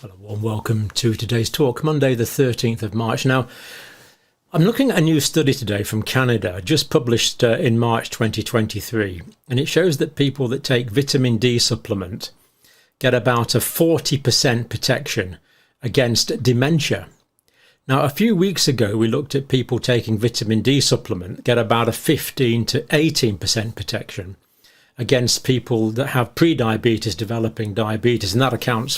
Hello, warm welcome to today's talk, Monday the 13th of March. Now, I'm looking at a new study today from Canada, just published in March 2023, and it shows that people that take vitamin D supplement get about a 40% protection against dementia. Now, a few weeks ago, we looked at people taking vitamin D supplement get about a 15 to 18% protection against people that have pre-diabetes developing diabetes, and that applies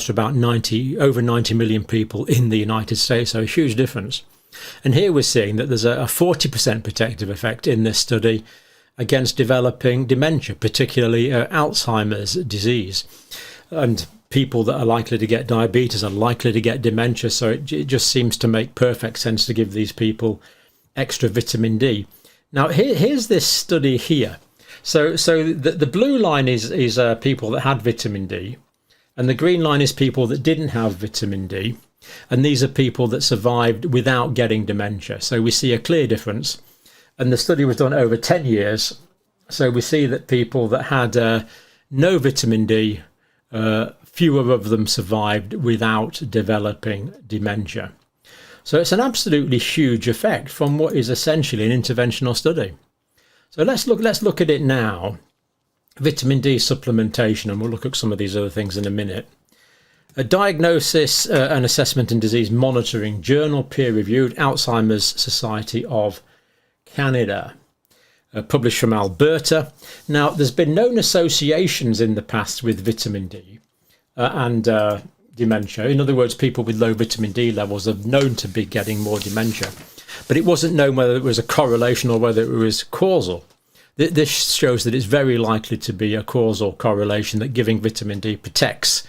to about over 90 million people in the United States, so a huge difference. And here we're seeing that there's a 40% protective effect in this study against developing dementia, particularly Alzheimer's disease. And people that are likely to get diabetes are likely to get dementia, so it just seems to make perfect sense to give these people extra vitamin D. Now, here's this study here. So the blue line is people that had vitamin D, and the green line is people that didn't have vitamin D. And these are people that survived without getting dementia. So we see a clear difference. And the study was done over 10 years. So we see that people that had no vitamin D, fewer of them survived without developing dementia. So it's an absolutely huge effect from what is essentially an interventional study. So let's look at it now. Vitamin D supplementation, and we'll look at some of these other things in a minute. A diagnosis and assessment and disease monitoring journal, peer-reviewed, Alzheimer's Society of Canada, published from Alberta. Now, there's been known associations in the past with vitamin D and dementia. In other words, people with low vitamin D levels are known to be getting more dementia, but it wasn't known whether it was a correlation or whether it was causal. This shows that it's very likely to be a causal correlation, that giving vitamin D protects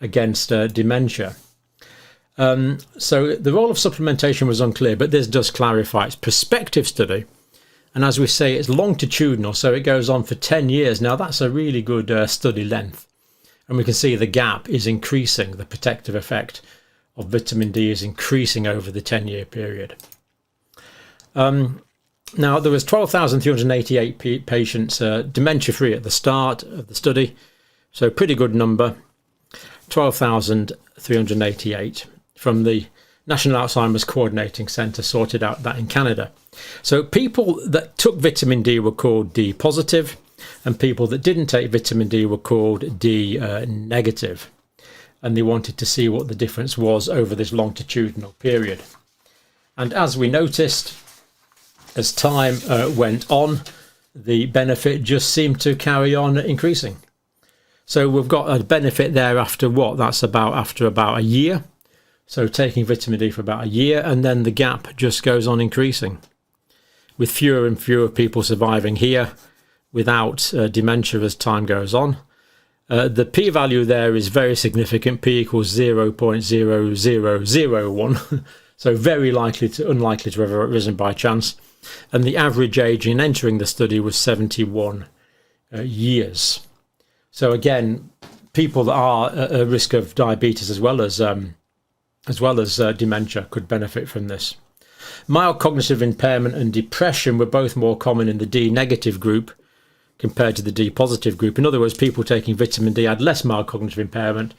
against dementia. So the role of supplementation was unclear, but this does clarify. It's a prospective study, and as we say, it's longitudinal, so it goes on for 10 years. Now, that's a really good study length, and we can see the gap is increasing. The protective effect of vitamin D is increasing over the 10-year period. Now, there was 12,388 patients dementia-free at the start of the study, so pretty good number, 12,388 from the National Alzheimer's Coordinating Centre, sorted out that in Canada. So people that took vitamin D were called D positive, and people that didn't take vitamin D were called D negative, and they wanted to see what the difference was over this longitudinal period. And as we noticed, as time went on, the benefit just seemed to carry on increasing. So we've got a benefit there after what? That's after about a year. So taking vitamin D for about a year, and then the gap just goes on increasing, with fewer and fewer people surviving here without dementia as time goes on. The p-value there is very significant. P equals 0.0001. So very unlikely to have arisen by chance. And the average age in entering the study was 71 years. So again, people that are at a risk of diabetes as well as dementia could benefit from this. Mild cognitive impairment and depression were both more common in the D negative group compared to the D positive group. In other words, people taking vitamin D had less mild cognitive impairment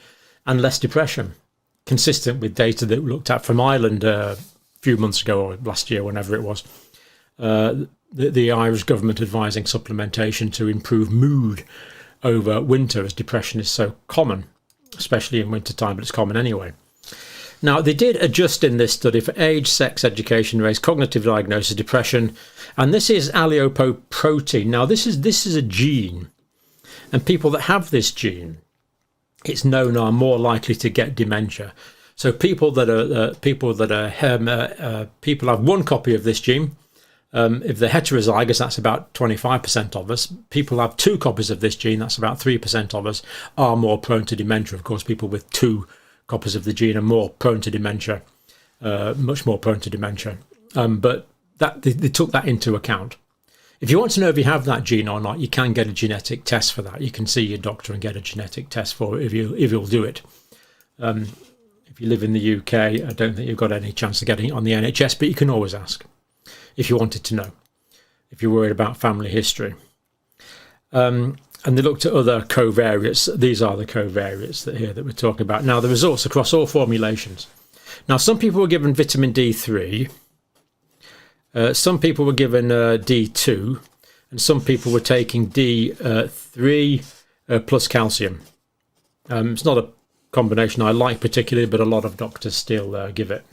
and less depression, consistent with data that we looked at from Ireland a few months ago, or last year, whenever it was. The Irish government advising supplementation to improve mood over winter, as depression is so common, especially in winter time, but it's common anyway. Now, they did adjust in this study for age, sex, education, race, cognitive diagnosis, depression, and this is allopoprotein. Now, this is a gene, and people that have this gene, it's known, are more likely to get dementia. So people have one copy of this gene. If they're heterozygous, that's about 25% of us. People have two copies of this gene, that's about 3% of us, are more prone to dementia. Of course, people with two copies of the gene are more prone to dementia, much more prone to dementia. But they took that into account. If you want to know if you have that gene or not, you can get a genetic test for that. You can see your doctor and get a genetic test for it if you'll do it. If you live in the UK, I don't think you've got any chance of getting it on the NHS, but you can always ask if you wanted to know, if you're worried about family history. And they looked at other covariates. These are the covariates that we're talking about. Now, the results across all formulations. Now, some people were given vitamin D3. Some people were given D2. And some people were taking D3 plus calcium. It's not a combination I like particularly, but a lot of doctors still give it.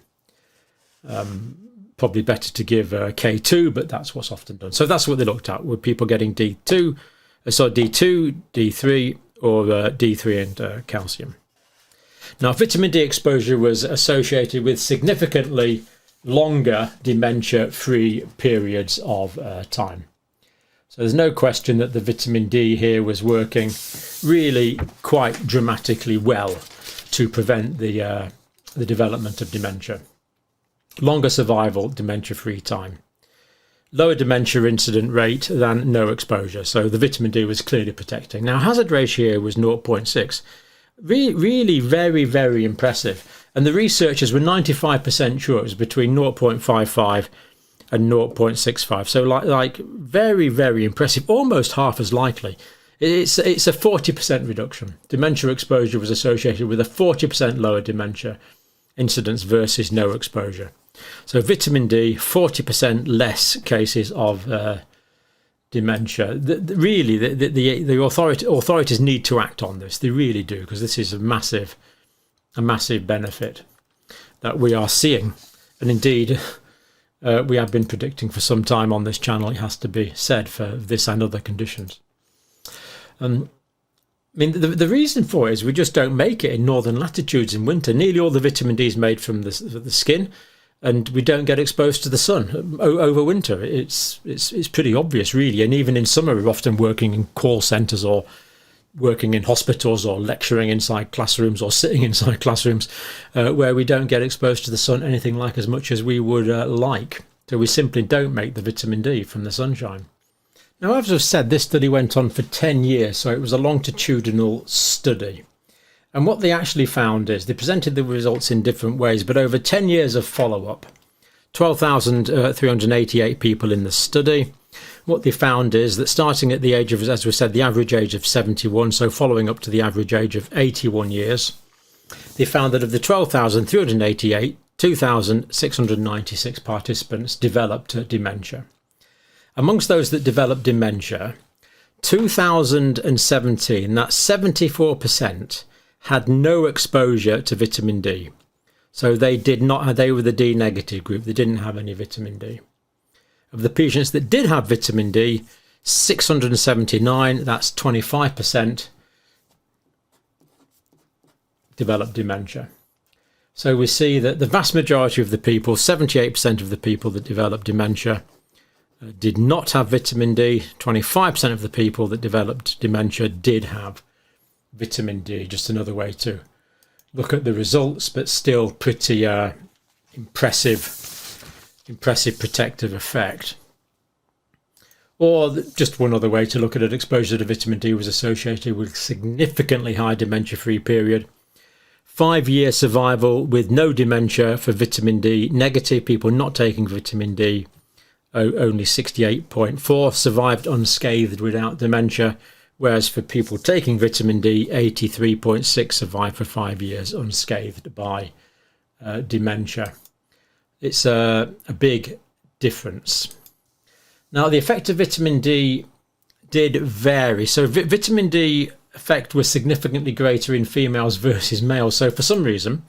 Probably better to give K2, but that's what's often done. So that's what they looked at. Were people getting D2, D3, or D3 and calcium? Now, vitamin D exposure was associated with significantly longer dementia-free periods of time. So there's no question that the vitamin D here was working really quite dramatically well to prevent the development of dementia. Longer survival, dementia-free time. Lower dementia incident rate than no exposure. So the vitamin D was clearly protecting. Now, hazard ratio was 0.6. Really very, very impressive. And the researchers were 95% sure it was between 0.55 and 0.65. So like very, very impressive. Almost half as likely. It's a 40% reduction. Dementia exposure was associated with a 40% lower dementia incidence versus no exposure. So vitamin D, 40% less cases of dementia. The authorities need to act on this. They really do, because this is a massive benefit that we are seeing, and indeed we have been predicting for some time on this channel. It has to be said, for this and other conditions. I mean, the reason for it is we just don't make it in northern latitudes in winter. Nearly all the vitamin D is made from the skin, and we don't get exposed to the sun over winter. It's pretty obvious, really. And even in summer, we're often working in call centres or working in hospitals or lecturing inside classrooms or sitting inside classrooms where we don't get exposed to the sun anything like as much as we would like. So we simply don't make the vitamin D from the sunshine. Now, as I've said, this study went on for 10 years, so it was a longitudinal study. And what they actually found is they presented the results in different ways, but over 10 years of follow-up, 12,388 people in the study, what they found is that starting at the age of, as we said, the average age of 71, so following up to the average age of 81 years, they found that of the 12,388, 2,696 participants developed dementia. Amongst those that developed dementia, 2017, that's 74%, had no exposure to vitamin D. So they were the D negative group. They didn't have any vitamin D. Of the patients that did have vitamin D, 679, that's 25%, developed dementia. So we see that the vast majority of the people, 78% of the people that developed dementia, did not have vitamin D. 25% of the people that developed dementia did have vitamin D. Just another way to look at the results, but still pretty impressive protective effect. Or just one other way to look at it, exposure to vitamin D was associated with significantly high dementia-free period. 5-year survival with no dementia for vitamin D negative people not taking vitamin D. Only 68.4 survived unscathed without dementia, whereas for people taking vitamin D, 83.6 survived for 5 years unscathed by dementia. It's a big difference. Now, the effect of vitamin D did vary. So vitamin D effect was significantly greater in females versus males. So for some reason,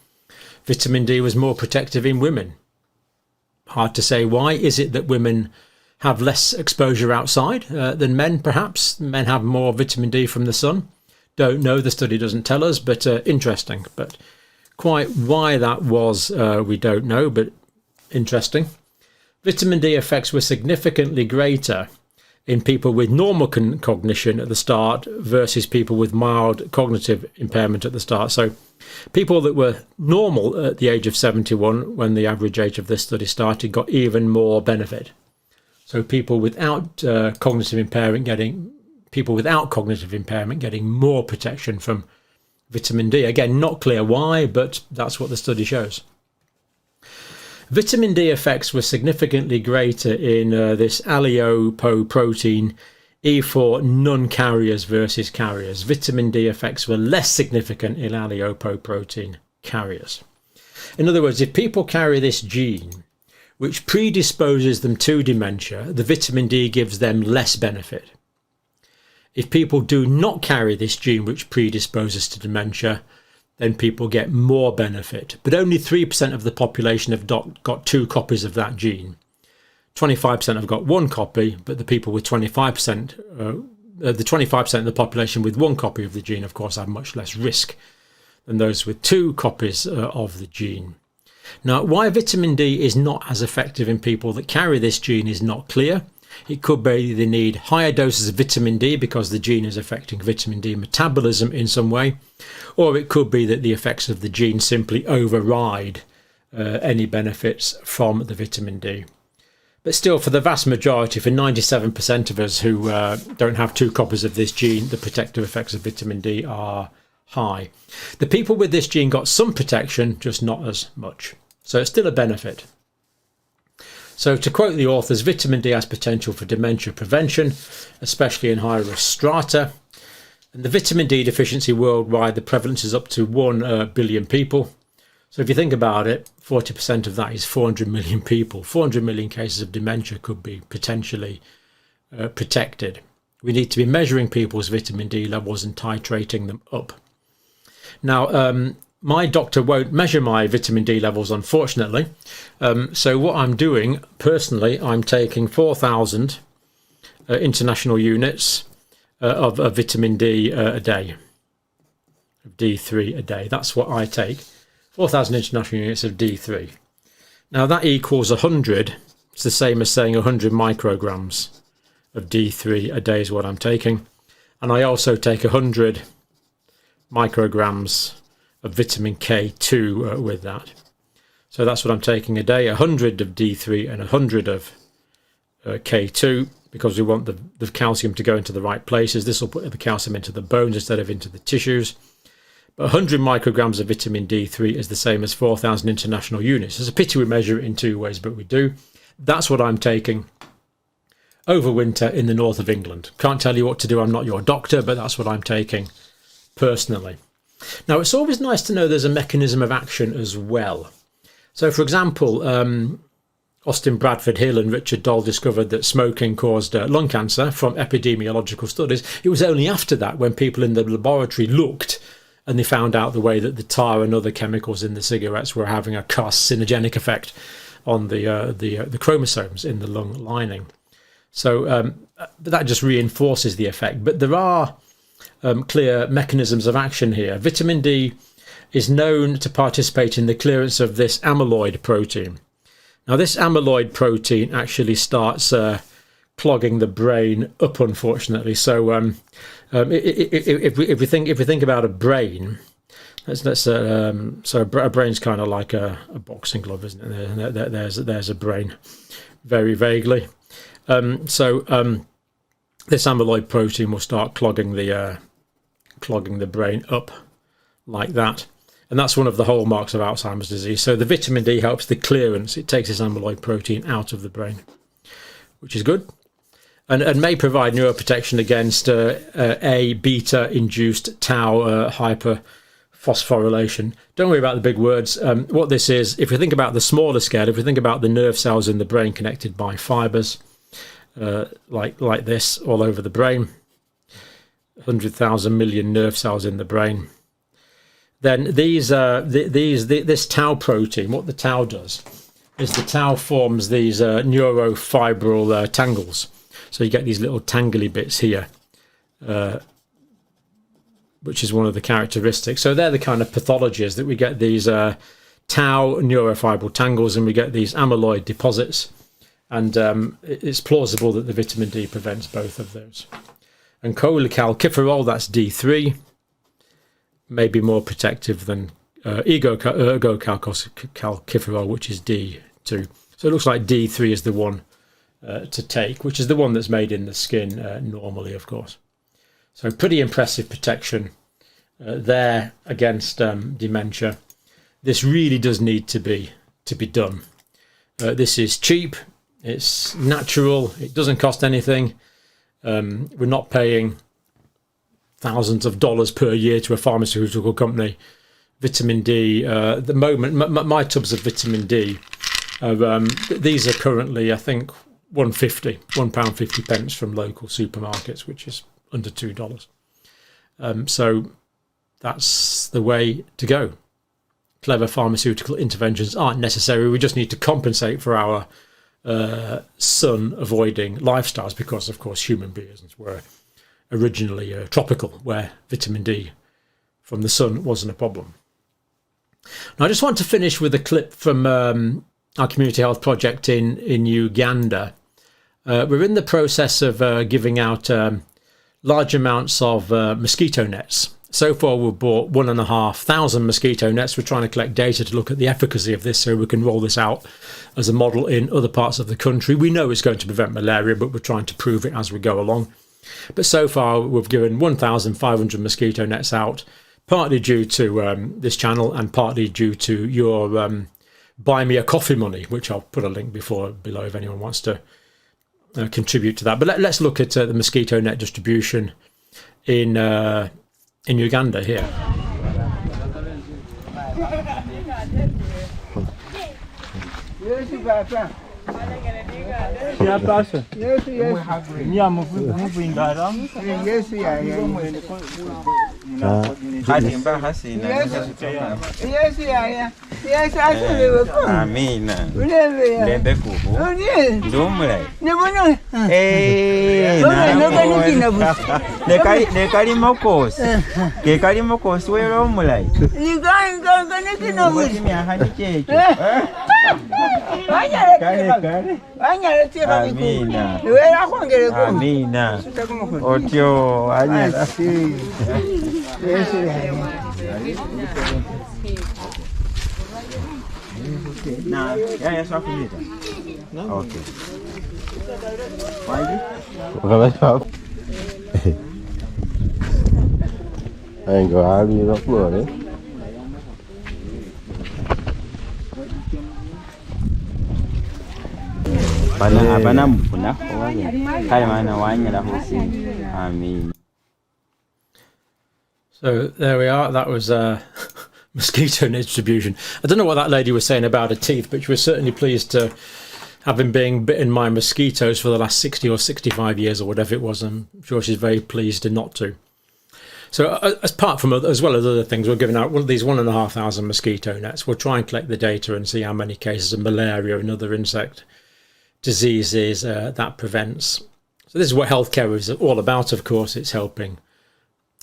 vitamin D was more protective in women. Hard to say why. Is it that women have less exposure outside than men, perhaps? Men have more vitamin D from the sun. Don't know. The study doesn't tell us, but interesting. But quite why that was, we don't know, but interesting. Vitamin D effects were significantly greater in people with normal cognition at the start versus people with mild cognitive impairment at the start. So people that were normal at the age of 71, when the average age of this study started, got even more benefit. So people without cognitive impairment getting more protection from vitamin D. Again, not clear why, but that's what the study shows. Vitamin D effects were significantly greater in this allopoprotein E for non-carriers versus carriers. Vitamin D effects were less significant in allele-lipoprotein carriers. In other words, if people carry this gene, which predisposes them to dementia, the vitamin D gives them less benefit. If people do not carry this gene, which predisposes to dementia, then people get more benefit. But only 3% of the population have got 2 copies of that gene. 25% have got 1 copy, but the people with 25%, the 25% of the population with 1 copy of the gene, of course, have much less risk than those with 2 copies of the gene. Now, why vitamin D is not as effective in people that carry this gene is not clear. It could be they need higher doses of vitamin D because the gene is affecting vitamin D metabolism in some way, or it could be that the effects of the gene simply override any benefits from the vitamin D. But still, for the vast majority, for 97% of us who don't have 2 copies of this gene, the protective effects of vitamin D are high. The people with this gene got some protection, just not as much. So it's still a benefit. So to quote the authors, vitamin D has potential for dementia prevention, especially in high-risk strata. And the vitamin D deficiency worldwide, the prevalence is up to 1 billion people. So if you think about it, 40% of that is 400 million people. 400 million cases of dementia could be potentially protected. We need to be measuring people's vitamin D levels and titrating them up. Now, my doctor won't measure my vitamin D levels, unfortunately. So what I'm doing, personally, I'm taking 4,000 international units of vitamin D a day, of D3 a day. That's what I take, 4,000 international units of D3. Now that equals 100. It's the same as saying 100 micrograms of D3 a day is what I'm taking. And I also take 100 micrograms of vitamin K2 with that. So that's what I'm taking a day, 100 of D3 and 100 of K2, because we want the calcium to go into the right places. This will put the calcium into the bones instead of into the tissues. But 100 micrograms of vitamin D3 is the same as 4,000 international units. It's a pity we measure it in 2 ways, but we do. That's what I'm taking over winter in the north of England. Can't tell you what to do, I'm not your doctor, but that's what I'm taking personally. Now, it's always nice to know there's a mechanism of action as well. So, for example, Austin Bradford Hill and Richard Doll discovered that smoking caused lung cancer from epidemiological studies. It was only after that, when people in the laboratory looked, and they found out the way that the tar and other chemicals in the cigarettes were having a carcinogenic effect on the chromosomes in the lung lining. So that just reinforces the effect. But there are clear mechanisms of action here. Vitamin D is known to participate in the clearance of this amyloid protein. Now, this amyloid protein actually starts clogging the brain up, unfortunately. So if we think about a brain, so a brain's kind of like a boxing glove, isn't it? There's a brain, very vaguely. This amyloid protein will start clogging the brain up like that. And that's one of the hallmarks of Alzheimer's disease. So the vitamin D helps the clearance. It takes this amyloid protein out of the brain, which is good. And may provide neuroprotection against A-beta-induced tau hyperphosphorylation. Don't worry about the big words. What this is, if you think about the smaller scale, if you think about the nerve cells in the brain connected by fibres, like this all over the brain, 100,000 million nerve cells in the brain, then this tau protein, what the tau does is the tau forms these neurofibril tangles. So you get these little tangly bits here, which is one of the characteristics. So they're the kind of pathologies that we get these tau neurofibril tangles, and we get these amyloid deposits. And it's plausible that the vitamin D prevents both of those. And cholecalciferol, that's D3, may be more protective than ergocalciferol, which is D2. So it looks like D3 is the one to take, which is the one that's made in the skin normally, of course. So pretty impressive protection there against dementia. This really does need to be done. This is cheap, it's natural, it doesn't cost anything, We're not paying thousands of dollars per year to a pharmaceutical company. Vitamin D, at the moment, my tubs of vitamin D, these are currently, I think, £1.50 from local supermarkets, which is under $2. So that's the way to go. Clever pharmaceutical interventions aren't necessary. We just need to compensate for our sun-avoiding lifestyles because, of course, human beings were originally tropical, where vitamin D from the sun wasn't a problem. Now, I just want to finish with a clip from our community health project in Uganda. We're in the process of giving out large amounts of mosquito nets. So far, we've bought 1,500 mosquito nets. We're trying to collect data to look at the efficacy of this so we can roll this out as a model in other parts of the country. We know it's going to prevent malaria, but we're trying to prove it as we go along. But so far, we've given 1,500 mosquito nets out, partly due to this channel and partly due to your buy me a coffee money, which I'll put a link below if anyone wants to contribute to that. But let's look at the mosquito net distribution in Uganda here. Amina. Otio anyala. Nah, ya só comida. Okay. Vai. Aí agora ali na flor, né? Bana mfuna kale mana wanyala hosi. Amen. So there we are. That was mosquito net distribution. I don't know what that lady was saying about her teeth, but she was certainly pleased to have been being bitten by mosquitoes for the last 60 or 65 years or whatever it was. I'm sure she's very pleased not to. So apart from, as well as other things, we're giving out one of these 1,500 mosquito nets. We'll try and collect the data and see how many cases of malaria and other insect diseases that prevents. So this is what healthcare is all about, of course. It's helping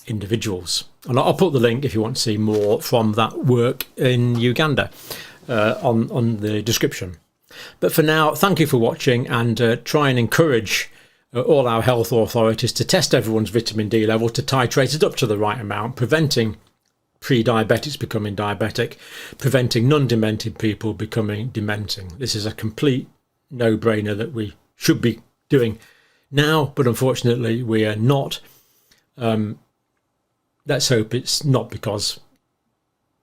individuals. And I'll put the link if you want to see more from that work in Uganda on the description. But for now, thank you for watching, and try and encourage all our health authorities to test everyone's vitamin D level, to titrate it up to the right amount, preventing pre-diabetics becoming diabetic, preventing non-demented people becoming dementing. This is a complete no-brainer that we should be doing now, but unfortunately we are not. Let's hope it's not because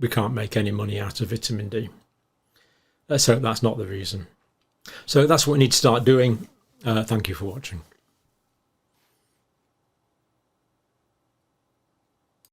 we can't make any money out of vitamin D. Let's hope that's not the reason. So that's what we need to start doing. Thank you for watching.